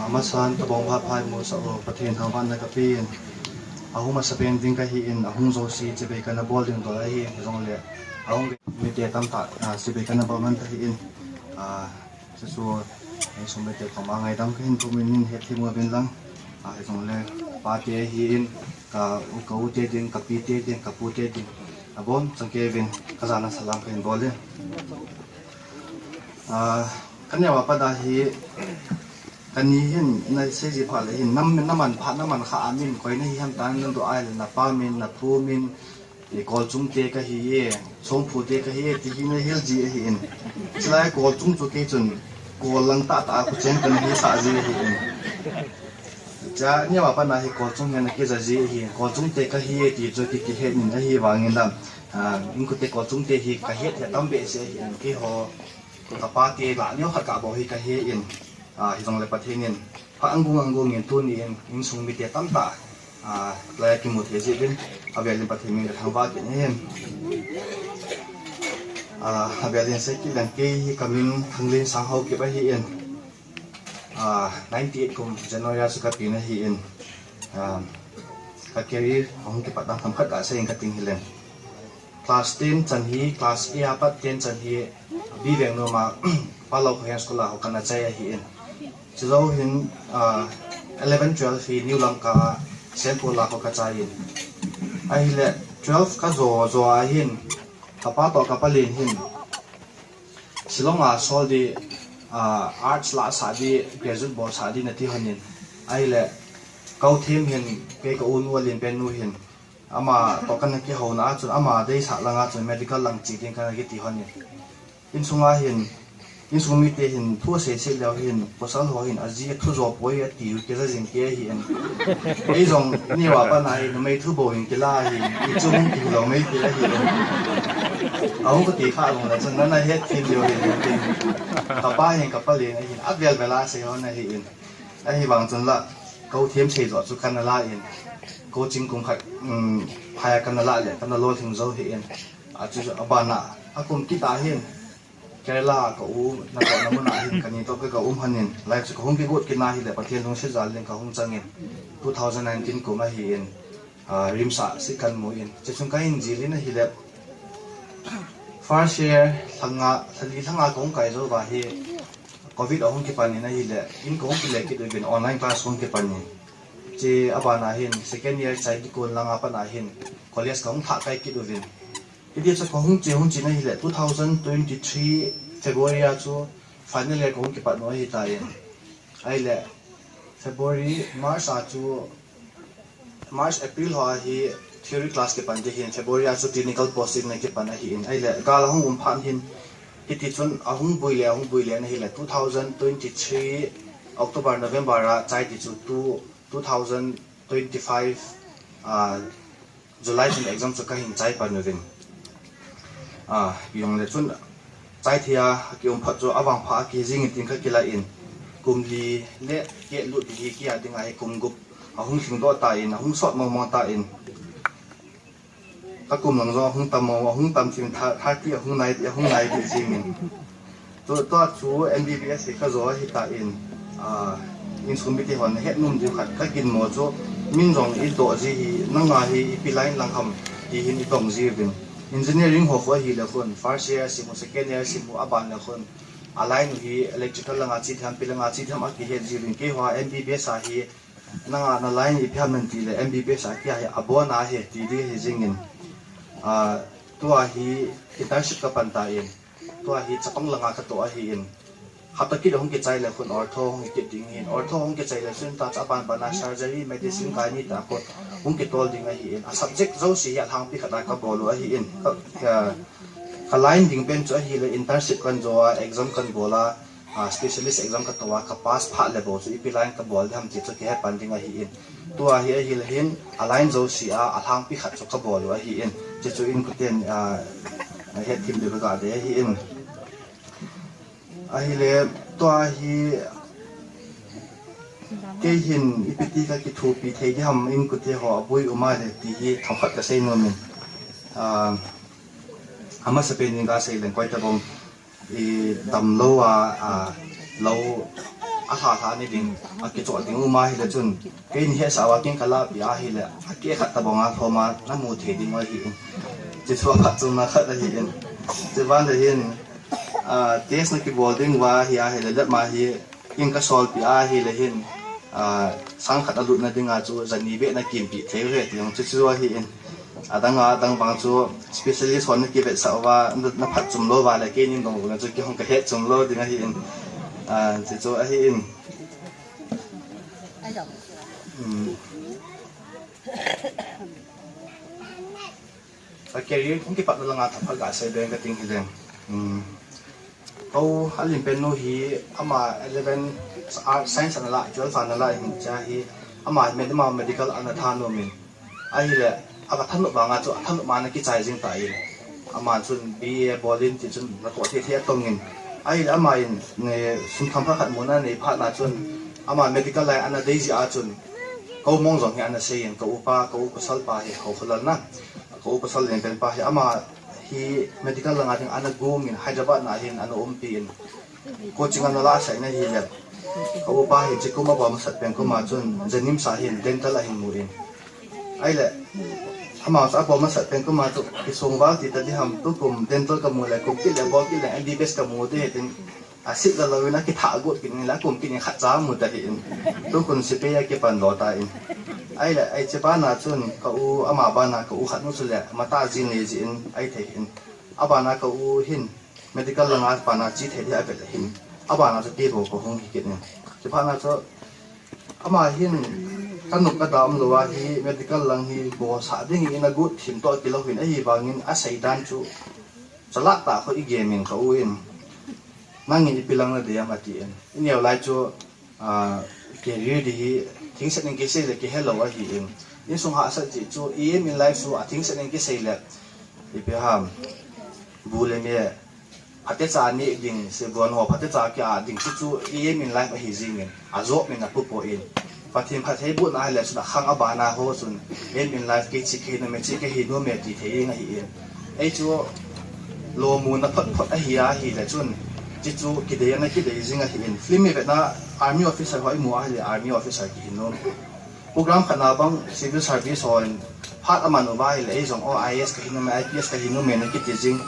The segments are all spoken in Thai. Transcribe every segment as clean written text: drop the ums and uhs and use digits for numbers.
masan tabong bhapai mo sa pathin hawan na kapin ahung masapen ding kahiin ahung zosi chebe kana bolding to hi zongle ahung mite tamta sibe kana baman kahiin sesu somete kamangai dam kahin kuminin hethi mo bin lang zongle pate hiin ka ukau te ding kapite ding kapute ding abon sangkevin kazana salam kahin bole kanya wapa dahi kanihin na seji phala hin naman kha amin koi na hi ham tan nan do ai na pa min na thu min e kol chung te ka hi ye chong phu te ka hi ti hi na hel ji hi in slai kol chung chu ke chun kol lang ta ku chen kan hi sa ji hi in cha nya wapa na hi kol chung na ke za ji hi kol chung te ka hi ye ti chu ti he min hi wangin da in ku te kol chung te hi ka he tam be se hi in ki ho ka pa te la nyo khat ka bo hi ka he in hi jong le pathinin pha angung in tu ni in sung mi te tam ta la ki mu the ji bin avelin pathinin ka thang ba ke ne avelin se ki lang ke hi kamin thanglin sang ho ke ba hi in 98 kum January su ka pi na hi in ka keri hong ki patang tham khat ka se in ka ting hilen class 10 chan hi class A pat 10 chan hi bi veng no ma palo khen skola ho kana chai hi in chizo hin 11 12 hi new lanka sample la ko ka chai in ai le 12 ka zo a hin apa to ka palin hin silonga sol di arts la sa di graduate board sa di na ti hanin ai le kau them hin pe ka un walin pen nu hin ama to kan ki ho na chu ama dei sa langa chu medical lang chi tin kan ki ti hanin in sunga hin in sumi te hin thu se law hin posal ho hin aji thu zo poi ti ke za jing ke hi an ei jong ni wa pa nai no mai thu bo hin ke la hi i chung ti lo mai ke la hi au ko ti kha lo na chen na het tin yo hin tin ka pa hin ka pa le na hin avel bela se ho na hi in ai hi wang chun la kau thiam se zo chu kan la in ko ching kum khat phaya kan la le kan lo thing zo hi in a chu abana akum ki ta hin Kerala ka na ko namuna hin kani to ka hanin live ko hong ki gut ki na hi le pathian long se zal len ka hong changin 2019 ko ma hi in rimsa sikan mo in chechung ka in jili na hi le first year thanga kong kai zo ba hi covid hong ki pani na hi le in ko hong ki le ki do bin online class hong ki pani che abana hin second year chai ki kon langa pa na hin college ka hong tha kai ki do bin Idi sa kohong chi na hile 2023 February chu final year kohong ki pat no hi ta yin ai le February March April ho hi theory class ke pan je hin February chu clinical posting na ke pan hi in ai le kala hong phan hin iti chun ahung buile na hile 2023 October November ra chai ti chu 2025 July jun exam chu ka hin chai pan novin yung le chun chai thia ki phat jo awang pha ki jing tin kha kila in kumli le ke lu ti ki a ding ai kum gup ahung sing do ta in ahung sot mo ta in ta kum lang zo ahung tam chin tha ti ahung nai ti jing in to chu MBBS ka zo hi ta in sum bi ti hon het num ji khat ka kin mo chu min jong i do ji hi nanga hi pilain lang ham ti hin i tong ji bin engineering ho hi la khon first year simu second year simu aban la khon align hi electrical langa chi tham pilanga chi tham aki he jirin ke hwa MBBS a hi nanga na line i payment ti le MBBS a ki a abona he ti di he jingin to a hi internship ka panta in to a hi chapang langa ka to a hi in hataki hong ke chai la khon ortho hong ke ding in ortho hong ke chai la sun ta aban bana surgery medicine ka ni ta ko hong ke tol ding a hi in a subject zo si ya thang pi khata ka bolo a hi in ka line ding pen cho hi le internship kan zo exam kan bola specialist exam ka to ka pass pha le bo chu ipi line ka bol dham ti cho ke pan ding a hi in to a hi le hin align zo si a thang pi khat cho ka bolo a hi in che chu in ku ten he tim de ga de hi in ahile to hi ke hin ipiti ka ki thu pi thei gi ham in ku te ho bui uma le ti hi thakhat ka sei no min ama sa pening ga sei len koi ta bom i tam lo lo อาถาทานี่ดิงอากิจอดิงอุมาฮิเลจุนเกนเฮสาวากินกะลาปิอาฮิเลอาเกขัดตะบงาโทมาน้ำมูเทดิงว่าฮินจิตว่าพัดจุนมาขัดฮินจิตวันเดฮินเทสนักบอลดิงว่าฮิอาฮิเลดัดมาฮิกินกะซอลปิอาฮิเลฮินสังขัดอลุนดิงอาจูจันนีเบนักกินปิเทเรติยงจิตว่าฮินดังบางจู specialist คนที่เก็บสาวว่านับพัดจุ่มโลว่าอะไรเกนิงตรงนั้นจูเกี่ยวกับเหตุจุ่มโลดิงฮินจิตว่าฮินKaya kung kipat na lang ata pag-asa yung kating hiling. Kau alin penu hi ama 11 science na la 12 na la hin cha hi ama medical anathano min. Ai le aka thanu ba nga chu thanu ma na ki chai jing tai. Ama chun BA bolin ti chun na ko the tongin. Ai le ama in ne sum tham pha khat mo na ne pha na chun ama medical lai ana daisy a chun. Kau mong jong hi ana seyin kau pa sal pa hi ho khulal na. Kau pasal yang pen pah ama hi medical lang ating anak gong in Hyderabad na hin ano umpiin coaching ano la sa ina hilap kau pa hi chikuma ba masat pen kuma chun janim sa hin dental ahin muin ai le ama sa ba masat pen kuma tu kisongwal ti tadi ham tu kum dental kamu le kum ti le bo ki le MBBS kamu de tin asit la lawina ki tha gut kin la kum kin khat cha mu ta hin tu kun sipe ya ke pan lo ta in ai la ai chepa na chun ka u ama ba na ka u khat nu chule mata jin le jin ai the hin aba na ka u hin medical langa pa na chi the dia apel hin aba na chu ti bo ko hong hi ken chepa na chu ama hin kanuk ka dam lo wa hi medical lang hi bo sa ding in a good hin to kilo hin ai bangin a saidan chu chala ta ko i gaming ka u in nangin ipilang na dia mati en inyaw lai chu career di thing set ning ke se le ke hello a hi in sung ha sa ji chu em in life su a thing set ning ke se le ipe ham bule me ate cha ni ding se bon ho phate cha kya ding chu em in life a hi jing en a zo me na pu po in pathim phathe bu na le su da khang abana ho sun em in life ke chi ke na me chi ke hi no me ti the nga hi in ai chu lo mu na phat a hi a hi le chun jitu kidaya na kidaya zinga hin film me na army officer hoi mu a le army officer ki no program khana bang civil service on phat aman wa le jong OIS ka hin ma IPS ka hin no me na ki jing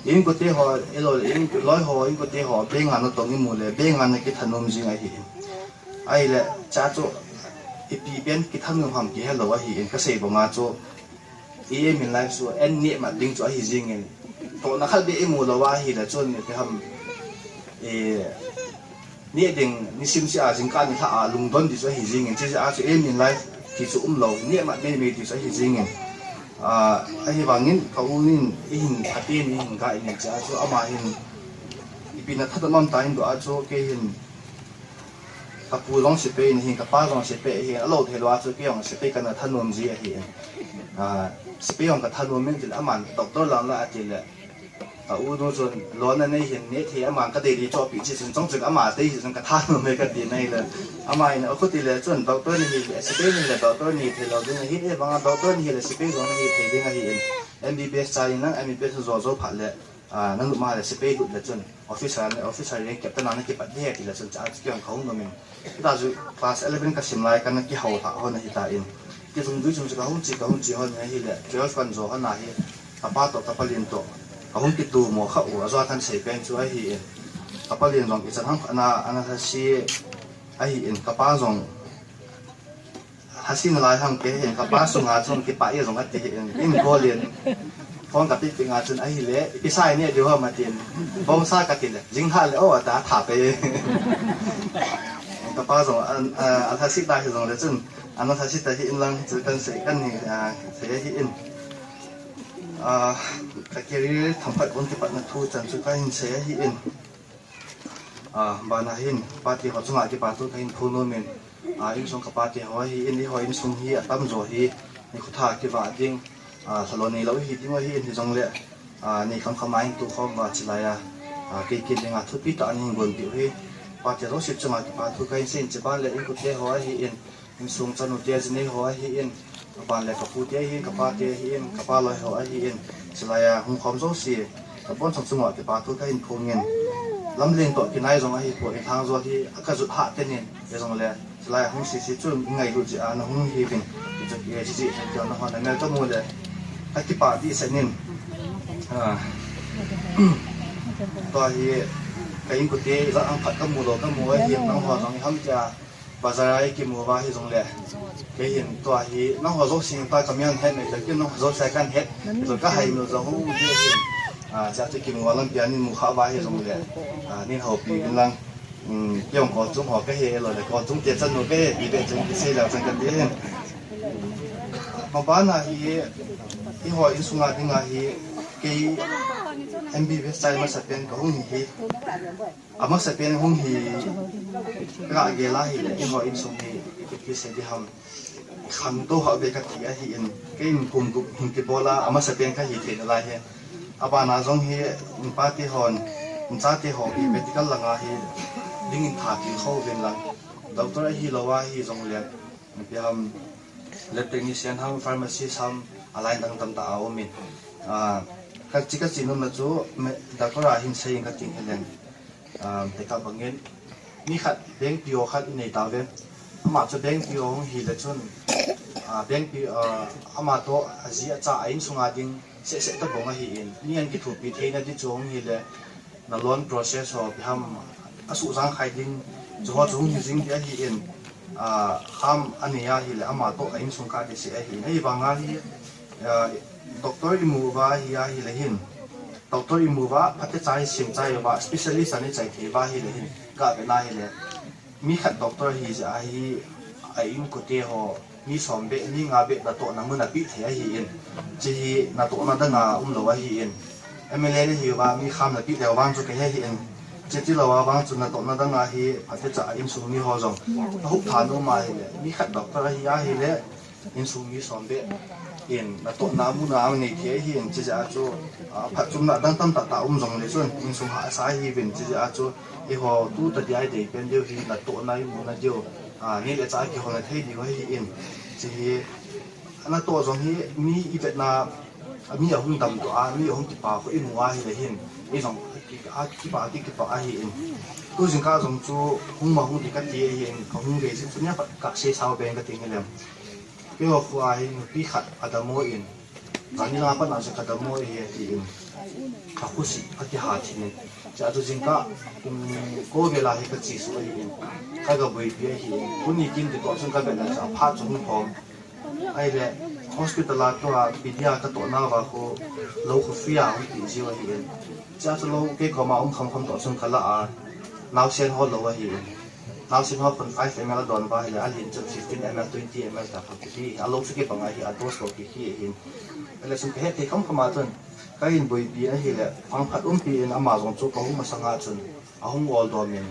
in ko te ho elo in loi ho in ko te ho be nga no tong mu le be nga na ki thanom jinga hi ai le cha chu ipi ben ki thanom ham ki hello a hi in ka sei bo nga chu em in life so en ni ma ding chu a hi jing en to na khal be emu lo wa hi la chon ni te hamนี่เด้งนี่ซิมซิอาจิงกันนี่ถ้าลุงดอนดิจะหิจิงเงินที่จะอาจจะเอ็มในไลฟ์ที่จะเราเนี่ยมันไม่มีดิจะหิจิงเงินไอ้บางเงินเขานี่หินอาเปียนี่หินกันเนี่ยจะอาจจะเอามาหินอีปีนั้นถ้าต้องตายตัวอาจจะแค่หินกับปูร้องสิเปย์หินกับป้าร้องสิเปย์หินเราเทเราอาจจะแค่ของสิเปย์กันนะท่านนวมจีหินสิเปย์ของกับท่านนวมมันจะอามันตกต้นหลังละอาจจะเลยอูโนจนร้อนนั่นเห็นเนี่ยที่อามันก็เดี๋ยวจอปีที่จนต้องจึงอามันได้จนกระทั่งมันก็ดีนั่นเลยอามันเนี่ยเขาตีเลยจนดอกเตอร์นี่สเปนนี่แหละดอกเตอร์นี่ที่เราดึงหินบางดอกเตอร์นี่เลยสเปนตรงนี้ที่ดึงหิน MBBS ใจนั่ง MBBS โจผ่านเลยนั่งมาเลยสเปนดุเลยจนออฟฟิศเนี่ยเก็บตั้งนานเก็บปัดเดียที่เลยจนจะเกี่ยวกับเขาโน้มที่ตาจุคลาส11ก็สิมไลกันนั่งกี่หัวท่าเขาในที่ตาอินที่ตรงดูจนจะเขาจีเขาเนี่ยที่เลยเจ้าฟันโจเขาหน้าที่ตาป้าตตาปลินโตเขาคิดดูหมอเขาว่าจะท่านใส่เป็นช่วยให้เองกับป้าเรียนรองกิจทั้งอันนั้นที่ไอ้เองกับป้าส่งฮัสซินลายทางเกเห็นกับป้าส่งงานส่งกิป้าเองส่งกันเองยิ่งก็เรียนฟ้องกับพี่เป็นงานจนไอ้เละพี่ชายเนี่ยเดี๋ยวมาเรียนบ้องซ่ากันเลยยิ่งท่าเลยโอ้ตาถาไปกับป้าส่งอันฮัสซินได้ส่งเลยจนอันนั้นฮัสซินได้ที่อินลังจะกันเสียกันนี่เสียที่อินตะเกียร์ทำผัดวันที่ปัดนักทูจันทร์สุดท้ายหินเสียหินบานาหินปาร์ตี้เขาสมัครที่ปาร์ตี้หินพูนโนเมนอินส่งกับปาร์ตี้หอยหินที่หอยอินส่งหินตั้มโจหินนี่ขุดท่าที่ว่าดิ้งสโลนีเราหินที่ว่าหินที่จงเละนี่คำขมายตัวเขามาจิลายเกี่ยงกับทุบปีตานี่บนผิวหินปาร์ตี้เราสิบจังหวะที่ปาร์ตี้เขาหินเส้นจีบ้านเละอินขุดเจ้าหอยหินอินส่งจันทร์เจ้าจีนี่หอยหินบ้านเล็กกับผู้เตี้ยหินกับป้าเตี้ยหินกับป้าลอยหัวหินสลายหุ่นความโซ่สีกับบ้านสมสมอที่ป้าทุกข์หินพงเงิน ลำเลียงตัวกินไอ้ตรงไอ้ปวดทางตัวที่กระสุนหาเต้นเนี่ยไอ้ตรงเลยสลายห้องซีจุนไงดูจีอันห้องฮีบินจะเกี่ยจีเดี๋ยวนะฮะนั่นก็มัวเลยถ้าที่ป่าที่เซนินตัวที่ไอ้ยิ่งกุฏิจะอังคัดก็มัวโลก็มัวเห็นน้องหัวตรงนี้เขาจะภาษาไอ้กิมัวว่าที่ตรงเลยไอ้เห็นตัวที่น้องหัวโจสิ่งตัวกำยังเห็นเนี่ยจะกินน้องหัวโจใช้กันเห็นตัวก็ให้มันจะห้องที่เห็นจะกินวัวลังเกียนี่มุขาวาที่ตรงเลยนี่เขาปีกันลังเกี่ยวกับจุ่มหัวก็เฮเลยก่อนจุ่มเจ็ดจันทร์ก็เฮอีเด็กจุ่มเสียแล้วจังกันดีมาบ้านน่ะที่หัวอินสุงาที่งาฮีกี่ MBBS ใจมาสับเป็นกับห้องฮีมาสับเป็นห้องฮีก็เกล้าฮีเลยที่หัวอินสุงฮีที่เสด็จทำขันโตเขาเบกัดที่ฮีอินกี่ปุ่มกุหินกิบอลามาสับเป็นก็ฮีเทนอะไรเฮอาบานาจงฮีอินปาติฮอนอินซาติฮออีเวติกัลลังฮีดิ้งอินถากินเข้าเป็นลังดอกเตอร์ฮีลาวาฮีจงเลียนพี่ทำเลบเทคนิเซียนทำฟาร์มาซีทำอะไรต่างๆเอามินกัจจิกจินุนมาจูดอกเตอร์หินเซียนกัจจิงเฮเลนแต่กับบังเงินมีขัดเบงพิโอขัดในตาเวนมาจะเบงพิโอของฮีเลชนเบงพิโออามาโตอาเซียจ่าอินสุงาดิงเสร็จตะบงฮีอินนี่อันกิถูกปีเทนที่จงฮีเลนล้วน process ของพี่ทำอสุสังขายดิงจังหวะจงฮีจิงที่ฮีอินข้ามอันนี้ฮีเลอามาโตอินสุงาดิเสียฮีไอ้บางฮีด็อกเตอร์อิมูวาฮีเลหินด็อกเตอร์อิมูวาพัฒนาใจเสียงใจว่า specialist อันนี้ใจเทวาฮีเลหินก็เป็นอะไรฮีเลมีขัดด็อกเตอร์ฮีจะไอ้อิมกุเตหอมีสอนเบมีงาเบนาโตนังมือนับปีเทียฮีอินจีนาโตนัดงาโลวาฮีอินMLA นี่ฮีว่ามีคำนับปีเดียววางจุดแค่ฮีอินจีที่เราวางจุดนาโตนัดงาฮีพัฒนาอินสูงมีหอจงหุบฐานออกมาฮีเลยมีขัดด็อกเตอร์ฮีเลยอินสูงมีสอนเบอินนาโตนามุนามันนี่เทียฮีอินจีจะอาจูพัฒนาดังตั้มตาจงเลยส่วนอินสูงหาสายฮีเป็นจีจะอาจูไอหอตู้ตัดยาเด็กเป็นเดียวฮีนาโตนามุนาเดียวนี่แหละจ้ากี่คนในเทศดีกว่าฮีอินจีนาโตจงฮีมีอีเวนนามีอย่างหุ่นดำตัวมีอย่างหุ่นกีบปากอินว่าฮีเลยหินไอ้จงกีบปากฮีอินตัวสินค้าจงจูหุ่นมาหุ่นที่กัดที่ฮีอินของหุ่นเบสิกส่วนนี้กักเสียชาวเบงกัดที่เงี้ยเลยเกี่ยวกับว่าฮีปีขัดอัตโมอินตอนนี้เราเป็นอาชีพอัตโมฮีอินขับคุสิกัดที่หาที่นี่จะตัวสินค้าก็เวลาฮีกัดจีสุฮีอินถ้ากับบุยเบียฮีอินคุณนี่กินติดต่อสินค้าเป็นอะไรจะพาจงพร้อมไอ้เรื่องhospital ตัวปีเดียก็ตัวน่าว่าเขาโลกฟิอาวิธีจีวะฮีนจะจะโลกเกี่ยวกับมาคำต่อส่วนขละนาวเซนฮอลโลวะฮีนนาวเซนฮอลคน5 ml โดนว่าฮีอันหินจน15 ml 20 ml แต่ครับที่อารมณ์สกิปงไงฮีอันตัวสกิฮีหินอะไรสุดเหตุที่เขามาจนก็ยินบุยบีนะฮีเลยฟังพัดปีนอามาจงจุกเขามาสังหารจนอาหงวอลโดมิน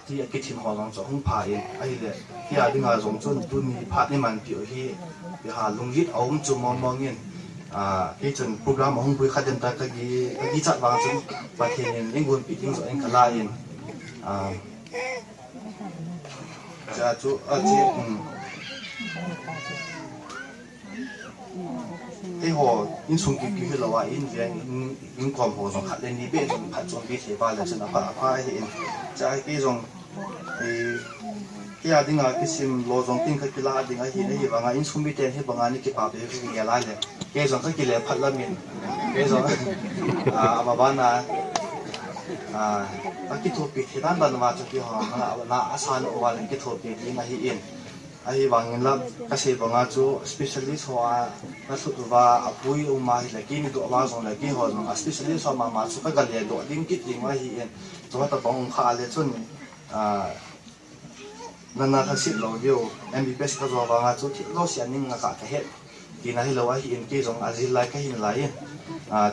ที่กิจหอจงจงพายไอ้เลยที่อาดิงาจงจนตุนีพัดนี่มันเปียวฮีหาลุงยิดเอาจุ่มมองเงินที่จนโปรแกรมของบุยขัดเดินตากกีจัดวางจนประเทศนี้ยังวนปีทิ้งส่วนขลายจะจู่ที่ไอ้หัวอินสุงกิกิคือเราว่าอินเดียอินความหัวจงขัดเดินนี้เป็นจงขัดจงปีเทบาลเลยจนอาภาเห็นจะไอ้ที่จงที่อาดิงาคิสิมโลจงติ้งขัดกีฬาดิงาหินไอ้บางอินสุงมีเทนให้บางอันนี่เก็บปากไปคือกีฬาเลยเกจงขัดกีฬาพัดละมินเกจงมาบ้านนะตะกี้ทุบปีที่ด้านด้านว่าจุดที่ห้องน่าอาสาโนวันกี้ทุบปีที่มาหินไอ้บางเงินละก็เสียบางจู specialist หัวนั่นสุดว่าปุยมาหินเลยกินตัวว่าจงเลยกินหัวจง specialist หัวมาสุดก็เลยตัวดิ้งกิดดิ้งมาหินตัวตะบงขาเลยจนนั่นน่าทักษิณเราเดียว MBBS ก็จะว่าจุดที่เราเสียนิ่งนักการเหตุที่นั่นเราว่าหินกี่จงอาจิลไลก็หินไหล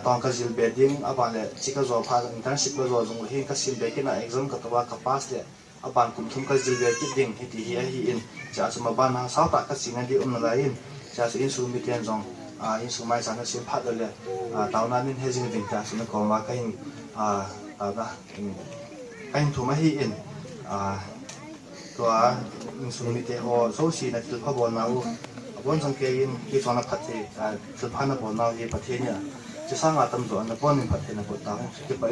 ตอนก็จิลเบดิ้งอาบานเลยชิคก็จะพาอินเทอร์ชิปก็จะจงหินก็จิลเบกินexam ก็ตัวกับ pass เลยอาบานคุมทุ่มก็จิลเบกิดิ้งที่หินจะจะมาบ้านหาสาวตาก็สิ่งนั้นที่นั่นเลยจะอินสูมิเทียนจงอินสูไม่สามารถสิพัดเลยตอนนั้นเฮจิงดิ้งจะสิ่งนั้นก็มาก็หินตาบ้าก็หินทุ่มให้หินตัวอินสูมิเทียนหัวโซชีนักศึกษาบอลมาวันสังเกตที่ชาวนาพัฒน์สุพรรณบุรีในประเทศเนี่ยจะสร้างอาตมตัวอันดับหนึ่งประเทศในประเทศเก็บไป